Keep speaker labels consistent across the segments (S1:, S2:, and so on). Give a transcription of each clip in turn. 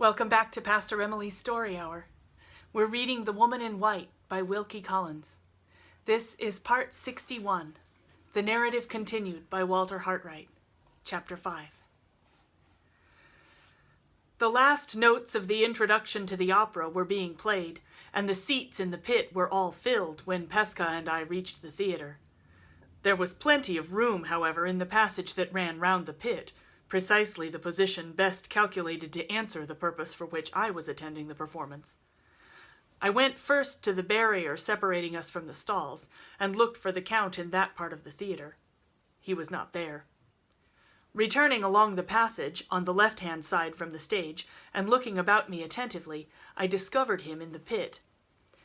S1: Welcome back to Pastor Emilie's Story Hour. We're reading The Woman in White by Wilkie Collins. This is part 61, The Narrative Continued by Walter Hartwright, Chapter 5. The last notes of the introduction to the opera were being played, and the seats in the pit were all filled when Pesca and I reached the theater. There was plenty of room, however, in the passage that ran round the pit, precisely the position best calculated to answer the purpose for which I was attending the performance. I went first to the barrier separating us from the stalls, and looked for the Count in that part of the theater. He was not there. Returning along the passage, on the left-hand side from the stage, and looking about me attentively, I discovered him in the pit.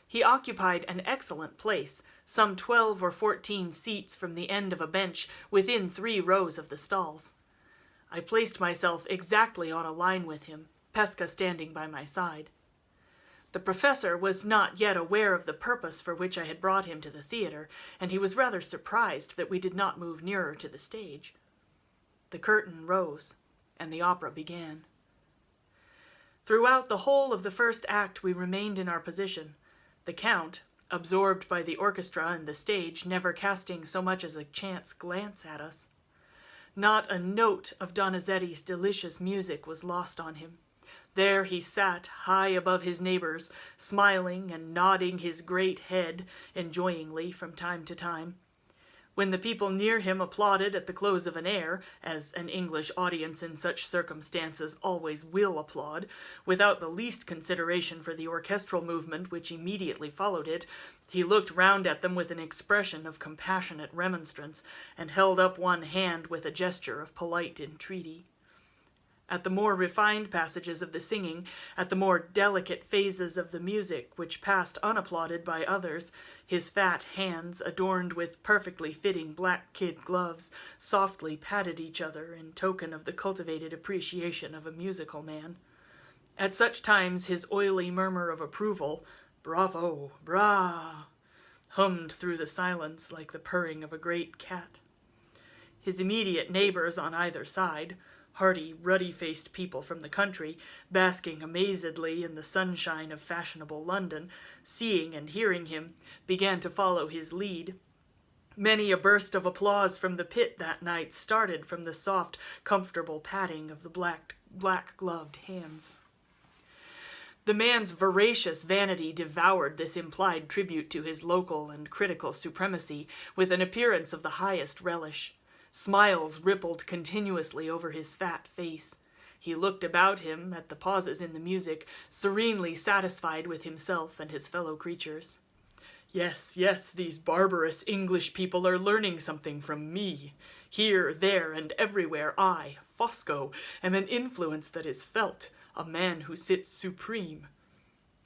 S1: He occupied an excellent place, some 12 or 14 seats from the end of a bench within 3 rows of the stalls. I placed myself exactly on a line with him, Pesca standing by my side. The professor was not yet aware of the purpose for which I had brought him to the theater, and he was rather surprised that we did not move nearer to the stage. The curtain rose, and the opera began. Throughout the whole of the first act we remained in our position, the Count, absorbed by the orchestra and the stage, never casting so much as a chance glance at us. Not a note of Donizetti's delicious music was lost on him. There he sat, high above his neighbors, smiling and nodding his great head enjoyingly from time to time. When the people near him applauded at the close of an air, as an English audience in such circumstances always will applaud, without the least consideration for the orchestral movement which immediately followed it, he looked round at them with an expression of compassionate remonstrance, and held up one hand with a gesture of polite entreaty. At the more refined passages of the singing, at the more delicate phases of the music which passed unapplauded by others, his fat hands, adorned with perfectly fitting black kid gloves, softly patted each other in token of the cultivated appreciation of a musical man. At such times his oily murmur of approval, "Bravo, bra," hummed through the silence like the purring of a great cat. His immediate neighbors on either side, hearty, ruddy-faced people from the country, basking amazedly in the sunshine of fashionable London, seeing and hearing him, began to follow his lead. Many a burst of applause from the pit that night started from the soft, comfortable patting of the black-gloved hands. The man's voracious vanity devoured this implied tribute to his local and critical supremacy with an appearance of the highest relish. Smiles rippled continuously over his fat face. He looked about him at the pauses in the music, serenely satisfied with himself and his fellow creatures. Yes, these barbarous English people are learning something from me. Here, there, and everywhere I, Fosco, am an influence that is felt, a man who sits supreme.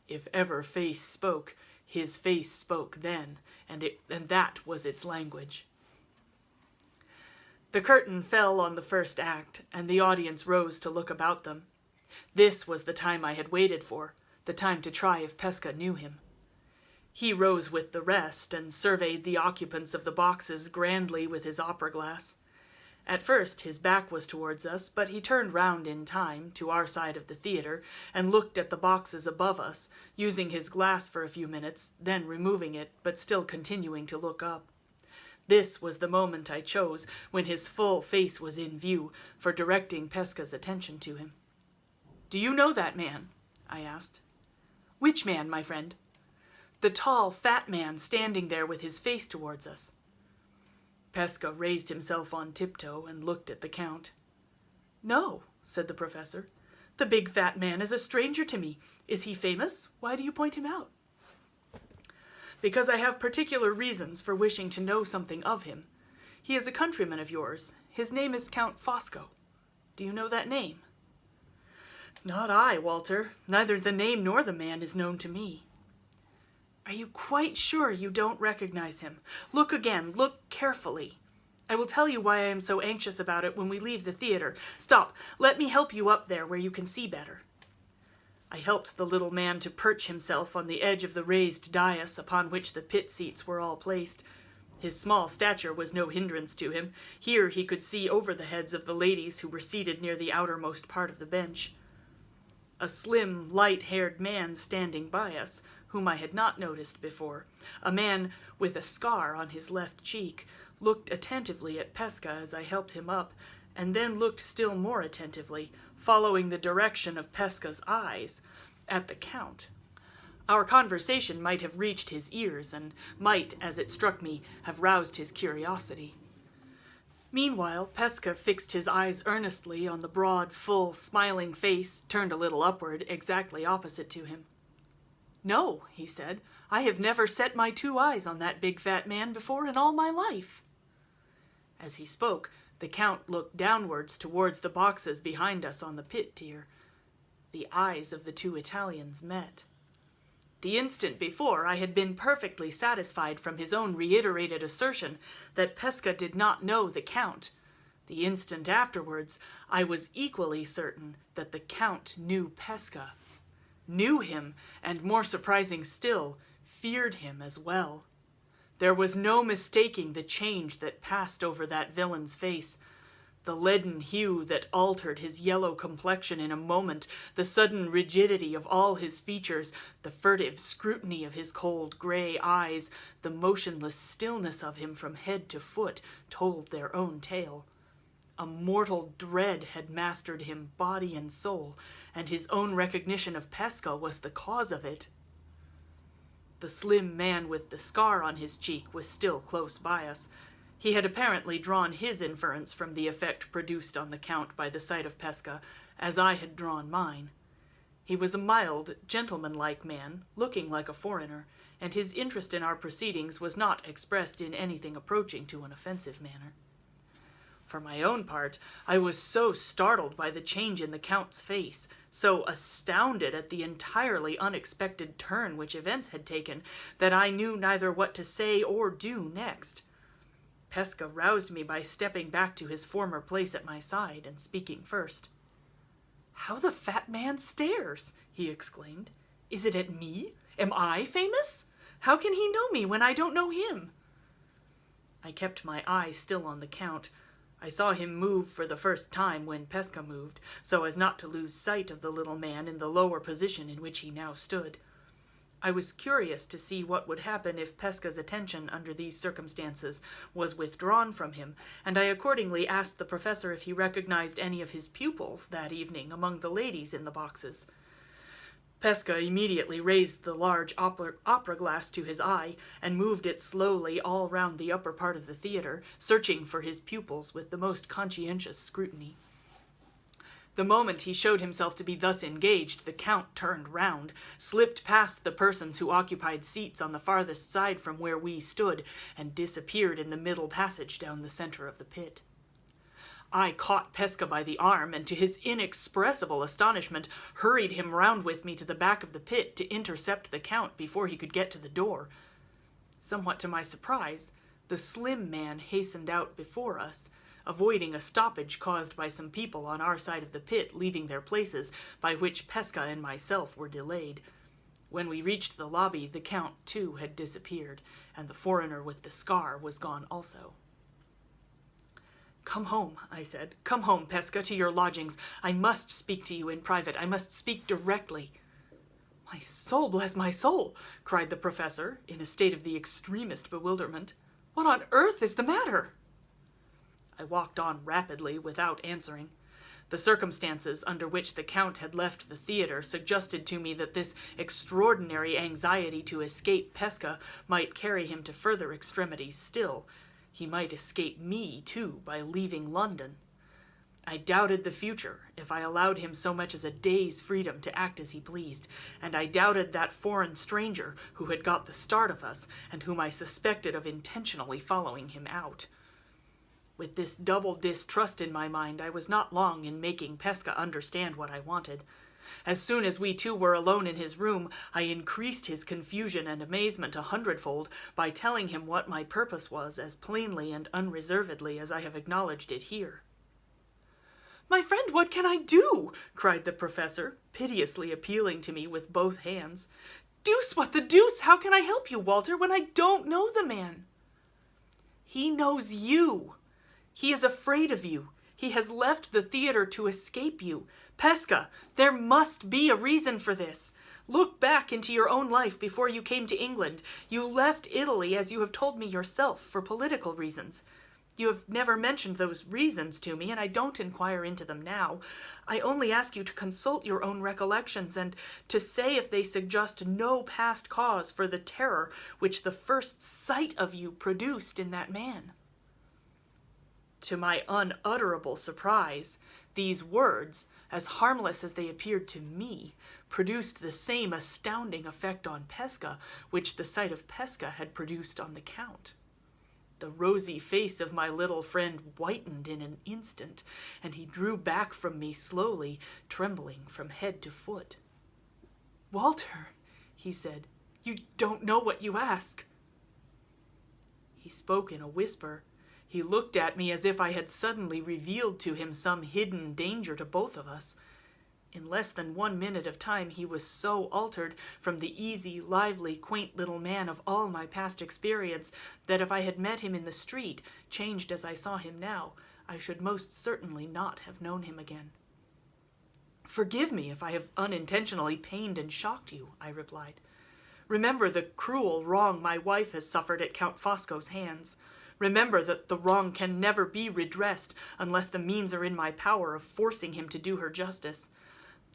S1: If ever face spoke, his face spoke then, and that was its language. The curtain fell on the first act, and the audience rose to look about them. This was the time I had waited for, the time to try if Pesca knew him. He rose with the rest, and surveyed the occupants of the boxes grandly with his opera-glass. At first his back was towards us, but he turned round in time, to our side of the theater, and looked at the boxes above us, using his glass for a few minutes, then removing it, but still continuing to look up. This was the moment I chose, when his full face was in view, for directing Pesca's attention to him. "Do you know that man?" I asked. "Which man, my friend?" "The tall, fat man standing there with his face towards us." Pesca raised himself on tiptoe and looked at the Count. "No," said the professor. "The big fat man is a stranger to me. Is he famous? Why do you point him out?" "Because I have particular reasons for wishing to know something of him. He is a countryman of yours. His name is Count Fosco. Do you know that name?" "Not I, Walter. Neither the name nor the man is known to me." "Are you quite sure you don't recognize him? Look again. Look carefully. I will tell you why I am so anxious about it when we leave the theater. Stop. Let me help you up there where you can see better." I helped the little man to perch himself on the edge of the raised dais upon which the pit seats were all placed. His small stature was no hindrance to him. Here he could see over the heads of the ladies who were seated near the outermost part of the bench. A slim, light-haired man standing by us, whom I had not noticed before, a man with a scar on his left cheek, looked attentively at Pesca as I helped him up, and then looked still more attentively, following the direction of Pesca's eyes, at the Count. Our conversation might have reached his ears, and might, as it struck me, have roused his curiosity. Meanwhile, Pesca fixed his eyes earnestly on the broad, full, smiling face, turned a little upward, exactly opposite to him. "No," he said, "I have never set my 2 eyes on that big fat man before in all my life." As he spoke, the Count looked downwards towards the boxes behind us on the pit tier. The eyes of the 2 Italians met. The instant before, I had been perfectly satisfied from his own reiterated assertion that Pesca did not know the Count. The instant afterwards, I was equally certain that the Count knew Pesca. Knew him, and more surprising still, feared him as well. There was no mistaking the change that passed over that villain's face. The leaden hue that altered his yellow complexion in a moment, the sudden rigidity of all his features, the furtive scrutiny of his cold gray eyes, the motionless stillness of him from head to foot, told their own tale. A mortal dread had mastered him, body and soul, and his own recognition of Pesca was the cause of it. The slim man with the scar on his cheek was still close by us. He had apparently drawn his inference from the effect produced on the Count by the sight of Pesca, as I had drawn mine. He was a mild, gentlemanlike man, looking like a foreigner, and his interest in our proceedings was not expressed in anything approaching to an offensive manner. For my own part, I was so startled by the change in the Count's face, so astounded at the entirely unexpected turn which events had taken, that I knew neither what to say or do next. Pesca roused me by stepping back to his former place at my side and speaking first. "How the fat man stares!" he exclaimed. "Is it at me? Am I famous? How can he know me when I don't know him?" I kept my eye still on the Count. I saw him move for the first time when Pesca moved, so as not to lose sight of the little man in the lower position in which he now stood. I was curious to see what would happen if Pesca's attention under these circumstances was withdrawn from him, and I accordingly asked the professor if he recognized any of his pupils that evening among the ladies in the boxes. Pesca immediately raised the large opera glass to his eye and moved it slowly all round the upper part of the theater, searching for his pupils with the most conscientious scrutiny. The moment he showed himself to be thus engaged, the Count turned round, slipped past the persons who occupied seats on the farthest side from where we stood, and disappeared in the middle passage down the center of the pit. I caught Pesca by the arm, and to his inexpressible astonishment, hurried him round with me to the back of the pit to intercept the Count before he could get to the door. Somewhat to my surprise, the slim man hastened out before us, avoiding a stoppage caused by some people on our side of the pit leaving their places, by which Pesca and myself were delayed. When we reached the lobby, the Count, too, had disappeared, and the foreigner with the scar was gone also. "Come home," I said. "Come home, Pesca, to your lodgings. I must speak to you in private. I must speak directly." "My soul, bless my soul!" cried the professor, in a state of the extremest bewilderment. "What on earth is the matter?" I walked on rapidly without answering. The circumstances under which the Count had left the theater suggested to me that this extraordinary anxiety to escape Pesca might carry him to further extremities still. He might escape me, too, by leaving London. I doubted the future if I allowed him so much as a day's freedom to act as he pleased, and I doubted that foreign stranger who had got the start of us, and whom I suspected of intentionally following him out. With this double distrust in my mind, I was not long in making Pesca understand what I wanted. As soon as we two were alone in his room, I increased his confusion and amazement 100-fold by telling him what my purpose was as plainly and unreservedly as I have acknowledged it here. "My friend, what can I do?" cried the professor, piteously appealing to me with both hands. "Deuce, what the deuce! How can I help you, Walter, when I don't know the man?" "He knows you. He is afraid of you. He has left the theater to escape you. Pesca, there must be a reason for this. Look back into your own life before you came to England. You left Italy, as you have told me yourself, for political reasons. You have never mentioned those reasons to me, and I don't inquire into them now. I only ask you to consult your own recollections and to say if they suggest no past cause for the terror which the first sight of you produced in that man. To my unutterable surprise, these words, as harmless as they appeared to me, produced the same astounding effect on Pesca which the sight of Pesca had produced on the Count. The rosy face of my little friend whitened in an instant, and he drew back from me slowly, trembling from head to foot. "Walter," he said, "you don't know what you ask." He spoke in a whisper. He looked at me as if I had suddenly revealed to him some hidden danger to both of us. In less than 1 minute of time he was so altered from the easy, lively, quaint little man of all my past experience that if I had met him in the street, changed as I saw him now, I should most certainly not have known him again. "Forgive me if I have unintentionally pained and shocked you," I replied. "Remember the cruel wrong my wife has suffered at Count Fosco's hands. Remember that the wrong can never be redressed unless the means are in my power of forcing him to do her justice.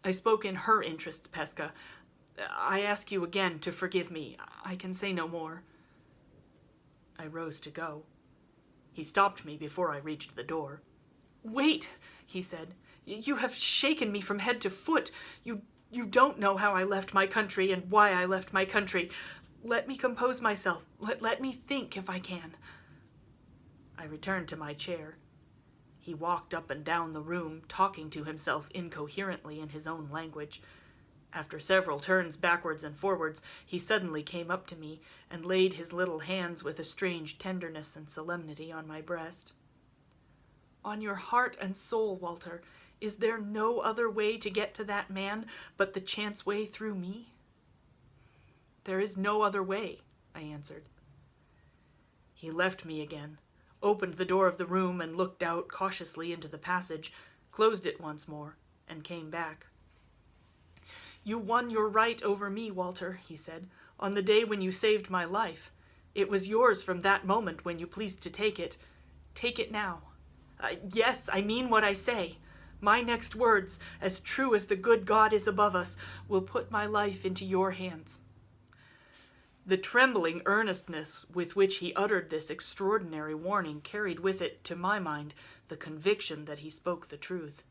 S1: I spoke in her interests, Pesca. I ask you again to forgive me. I can say no more." I rose to go. He stopped me before I reached the door. "Wait," he said. "You have shaken me from head to foot. You don't know how I left my country and why I left my country. Let me compose myself. Let me think if I can." I returned to my chair. He walked up and down the room, talking to himself incoherently in his own language. After several turns backwards and forwards, he suddenly came up to me and laid his little hands with a strange tenderness and solemnity on my breast. "On your heart and soul, Walter, is there no other way to get to that man but the chance way through me?" "There is no other way," I answered. He left me again, opened the door of the room and looked out cautiously into the passage, closed it once more, and came back. "You won your right over me, Walter," he said, "on the day when you saved my life. It was yours from that moment when you pleased to take it. Take it now. Yes, I mean what I say. My next words, as true as the good God is above us, will put my life into your hands." The trembling earnestness with which he uttered this extraordinary warning carried with it, to my mind, the conviction that he spoke the truth.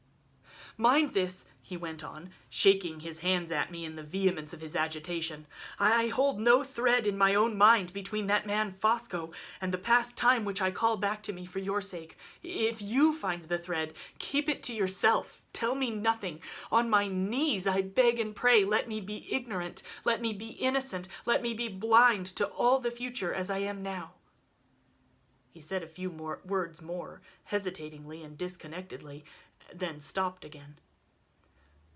S1: "Mind this," he went on, shaking his hands at me in the vehemence of his agitation. "I hold no thread in my own mind between that man Fosco and the past time which I call back to me for your sake. If you find the thread, keep it to yourself. Tell me nothing. On my knees I beg and pray, let me be ignorant, let me be innocent, let me be blind to all the future as I am now." He said a few words more, hesitatingly and disconnectedly, then stopped again.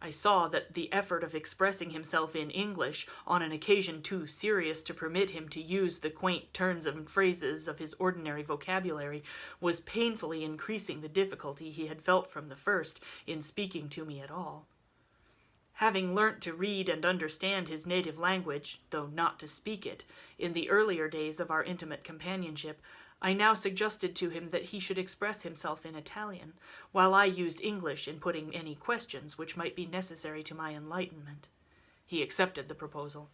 S1: I saw that the effort of expressing himself in English, on an occasion too serious to permit him to use the quaint turns and phrases of his ordinary vocabulary, was painfully increasing the difficulty he had felt from the first in speaking to me at all. Having learnt to read and understand his native language, though not to speak it, in the earlier days of our intimate companionship, I now suggested to him that he should express himself in Italian, while I used English in putting any questions which might be necessary to my enlightenment. He accepted the proposal.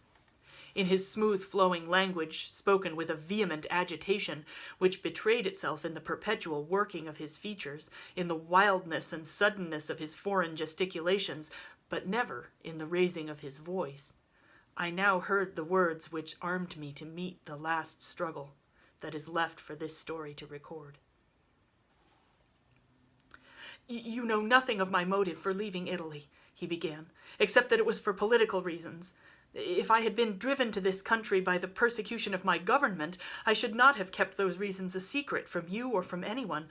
S1: In his smooth-flowing language, spoken with a vehement agitation, which betrayed itself in the perpetual working of his features, in the wildness and suddenness of his foreign gesticulations, but never in the raising of his voice, I now heard the words which armed me to meet the last struggle that is left for this story to record. "You know nothing of my motive for leaving Italy," he began, "except that it was for political reasons. If I had been driven to this country by the persecution of my government, I should not have kept those reasons a secret from you or from anyone.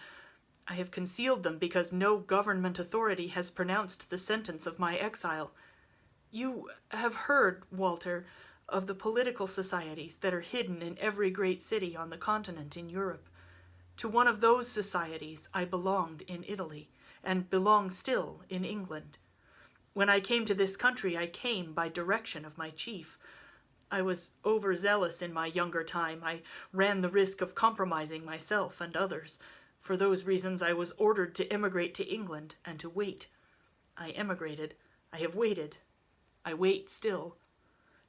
S1: I have concealed them because no government authority has pronounced the sentence of my exile. You have heard, Walter, of the political societies that are hidden in every great city on the continent in Europe. To one of those societies I belonged in Italy, and belong still in England. When I came to this country, I came by direction of my chief. I was overzealous in my younger time. I ran the risk of compromising myself and others. For those reasons, I was ordered to emigrate to England and to wait. I emigrated. I have waited. I wait still.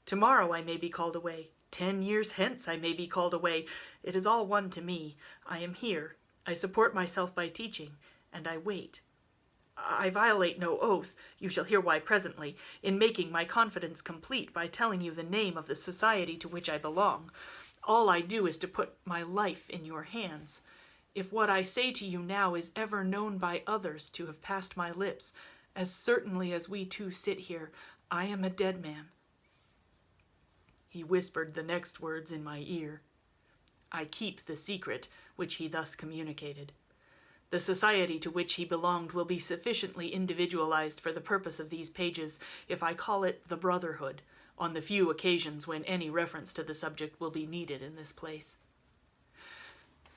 S1: Tomorrow I may be called away. 10 years hence I may be called away. It is all one to me. I am here. I support myself by teaching, and I wait. I violate no oath, you shall hear why presently, in making my confidence complete by telling you the name of the society to which I belong. All I do is to put my life in your hands. If what I say to you now is ever known by others to have passed my lips, as certainly as we two sit here, I am a dead man. He whispered the next words in my ear. I keep the secret which he thus communicated. The society to which he belonged will be sufficiently individualized for the purpose of these pages if I call it the Brotherhood, on the few occasions when any reference to the subject will be needed in this place.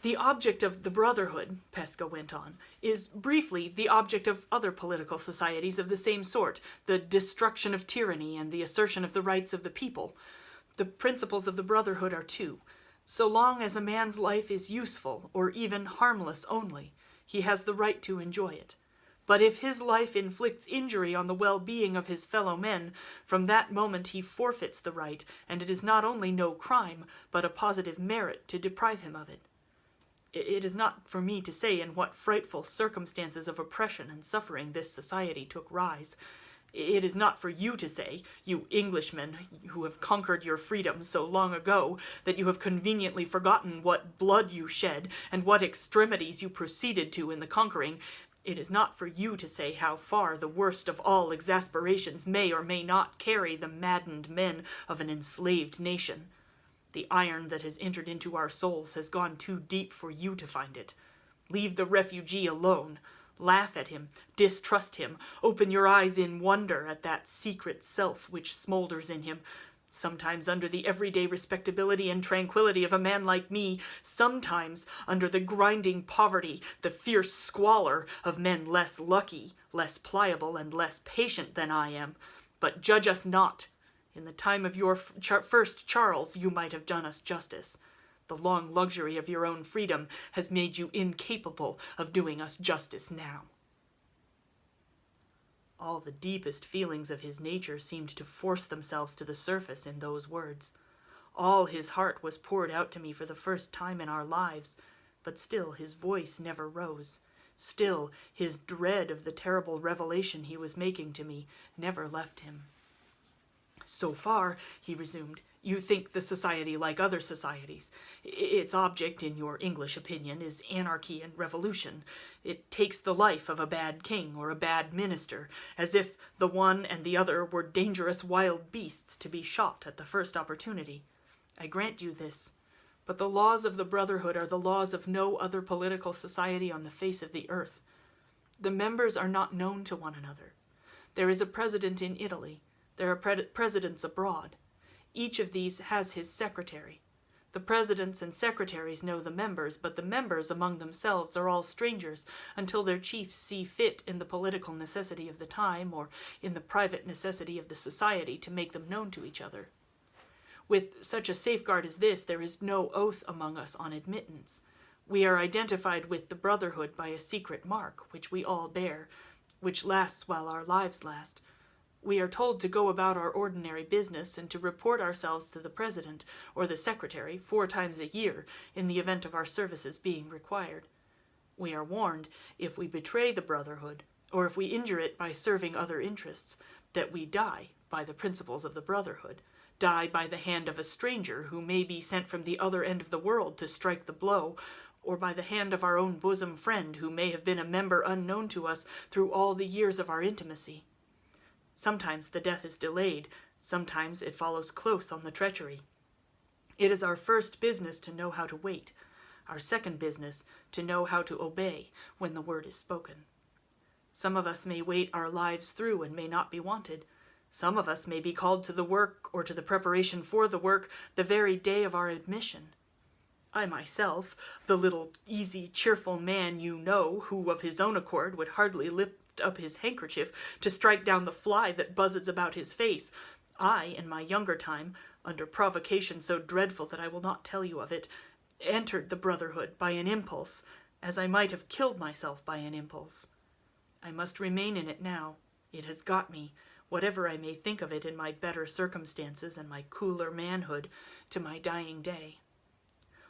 S1: The object of the Brotherhood, Pesca went on, is briefly the object of other political societies of the same sort, the destruction of tyranny and the assertion of the rights of the people. The principles of the Brotherhood are two. So long as a man's life is useful, or even harmless only, he has the right to enjoy it. But if his life inflicts injury on the well-being of his fellow men, from that moment he forfeits the right, and it is not only no crime, but a positive merit to deprive him of it. It is not for me to say in what frightful circumstances of oppression and suffering this society took rise. It is not for you to say, you Englishmen who have conquered your freedom so long ago that you have conveniently forgotten what blood you shed and what extremities you proceeded to in the conquering. It is not for you to say how far the worst of all exasperations may or may not carry the maddened men of an enslaved nation. The iron that has entered into our souls has gone too deep for you to find it. Leave the refugee alone. Laugh at him, distrust him, open your eyes in wonder at that secret self which smolders in him, sometimes under the everyday respectability and tranquility of a man like me, sometimes under the grinding poverty, the fierce squalor of men less lucky, less pliable, and less patient than I am. But judge us not. In the time of your first Charles, you might have done us justice. The long luxury of your own freedom has made you incapable of doing us justice now. All the deepest feelings of his nature seemed to force themselves to the surface in those words. All his heart was poured out to me for the first time in our lives, but still his voice never rose. Still his dread of the terrible revelation he was making to me never left him. So far, he resumed, you think the society like other societies. Its object, in your English opinion, is anarchy and revolution. It takes the life of a bad king or a bad minister, as if the one and the other were dangerous wild beasts to be shot at the first opportunity. I grant you this, but the laws of the Brotherhood are the laws of no other political society on the face of the earth. The members are not known to one another. There is a president in Italy. There are presidents abroad. Each of these has his secretary. The presidents and secretaries know the members, but the members among themselves are all strangers until their chiefs see fit in the political necessity of the time or in the private necessity of the society to make them known to each other. With such a safeguard as this, there is no oath among us on admittance. We are identified with the Brotherhood by a secret mark, which we all bear, which lasts while our lives last. We are told to go about our ordinary business and to report ourselves to the president or the secretary 4 times a year in the event of our services being required. We are warned, if we betray the Brotherhood, or if we injure it by serving other interests, that we die by the principles of the Brotherhood, die by the hand of a stranger who may be sent from the other end of the world to strike the blow, or by the hand of our own bosom friend who may have been a member unknown to us through all the years of our intimacy. Sometimes the death is delayed, sometimes it follows close on the treachery. It is our first business to know how to wait, our second business to know how to obey when the word is spoken. Some of us may wait our lives through and may not be wanted. Some of us may be called to the work or to the preparation for the work the very day of our admission. I myself, the little easy, cheerful man you know, who of his own accord would hardly lift puffed up his handkerchief to strike down the fly that buzzes about his face. I, in my younger time, under provocation so dreadful that I will not tell you of it, entered the brotherhood by an impulse, as I might have killed myself by an impulse. I must remain in it now. It has got me, whatever I may think of it in my better circumstances and my cooler manhood, to my dying day.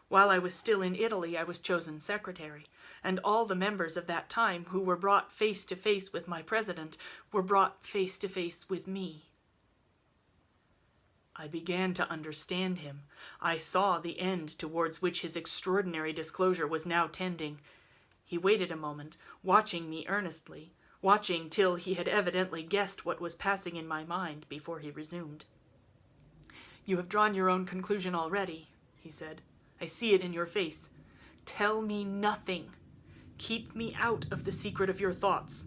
S1: While I was still in Italy, I was chosen secretary, and all the members of that time who were brought face to face with my president were brought face to face with me. I began to understand him. I saw the end towards which his extraordinary disclosure was now tending. He waited a moment, watching me earnestly, watching till he had evidently guessed what was passing in my mind before he resumed. "You have drawn your own conclusion already," he said. "I see it in your face. Tell me nothing. Keep me out of the secret of your thoughts.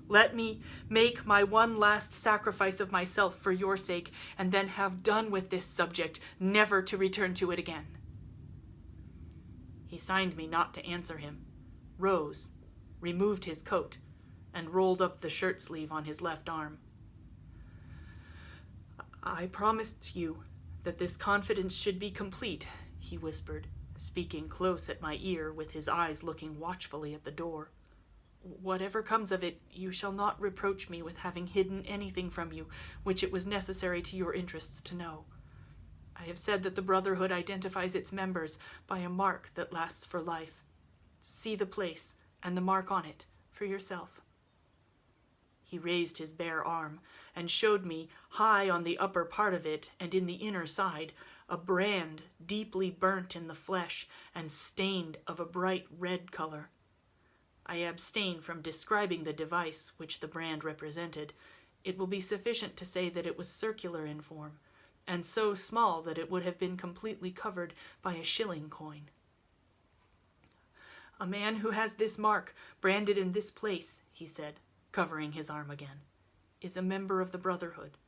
S1: Let me make my one last sacrifice of myself for your sake, and then have done with this subject, never to return to it again." He signed me not to answer him, rose, removed his coat, and rolled up the shirt sleeve on his left arm. "I promised you that this confidence should be complete," he whispered, speaking close at my ear, with his eyes looking watchfully at the door. "Whatever comes of it, you shall not reproach me with having hidden anything from you which it was necessary to your interests to know. I have said that the Brotherhood identifies its members by a mark that lasts for life. See the place and the mark on it for yourself." He raised his bare arm and showed me, high on the upper part of it and in the inner side, a brand deeply burnt in the flesh and stained of a bright red color. I abstain from describing the device which the brand represented. It will be sufficient to say that it was circular in form, and so small that it would have been completely covered by a shilling coin. "A man who has this mark branded in this place," he said, covering his arm again, "is a member of the Brotherhood.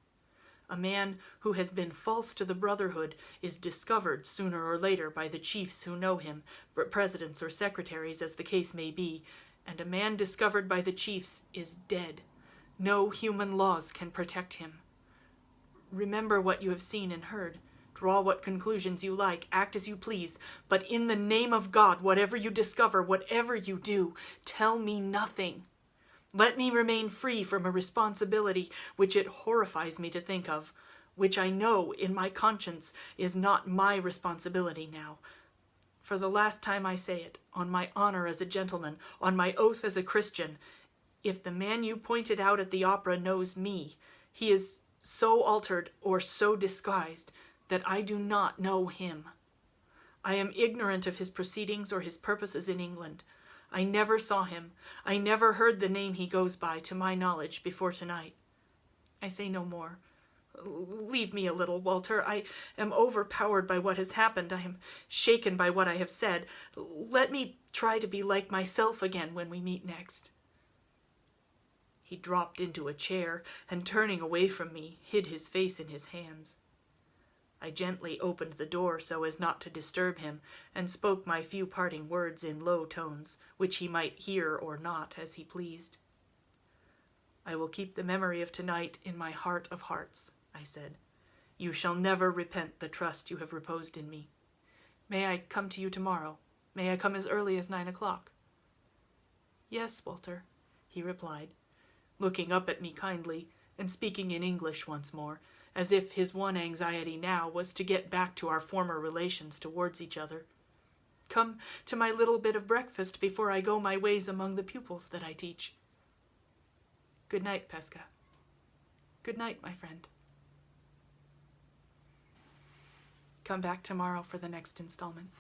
S1: A man who has been false to the Brotherhood is discovered sooner or later by the chiefs who know him, presidents or secretaries as the case may be, and a man discovered by the chiefs is dead. No human laws can protect him. Remember what you have seen and heard. Draw what conclusions you like, act as you please, but in the name of God, whatever you discover, whatever you do, tell me nothing. Let me remain free from a responsibility which it horrifies me to think of, which I know in my conscience is not my responsibility now. For the last time I say it, on my honor as a gentleman, on my oath as a Christian, if the man you pointed out at the opera knows me, he is so altered or so disguised that I do not know him. I am ignorant of his proceedings or his purposes in England. I never saw him. I never heard the name he goes by, to my knowledge, before tonight. I say no more. Leave me a little, Walter. I am overpowered by what has happened. I am shaken by what I have said. Let me try to be like myself again when we meet next." He dropped into a chair, and turning away from me, hid his face in his hands. I gently opened the door so as not to disturb him, and spoke my few parting words in low tones, which he might hear or not as he pleased. "I will keep the memory of tonight in my heart of hearts," I said. "You shall never repent the trust you have reposed in me. May I come to you tomorrow? May I come as early as 9 o'clock? "Yes, Walter," he replied, looking up at me kindly, and speaking in English once more, as if his one anxiety now was to get back to our former relations towards each other. "Come to my little bit of breakfast before I go my ways among the pupils that I teach. Good night, Pesca. Good night, my friend. Come back tomorrow for the next installment."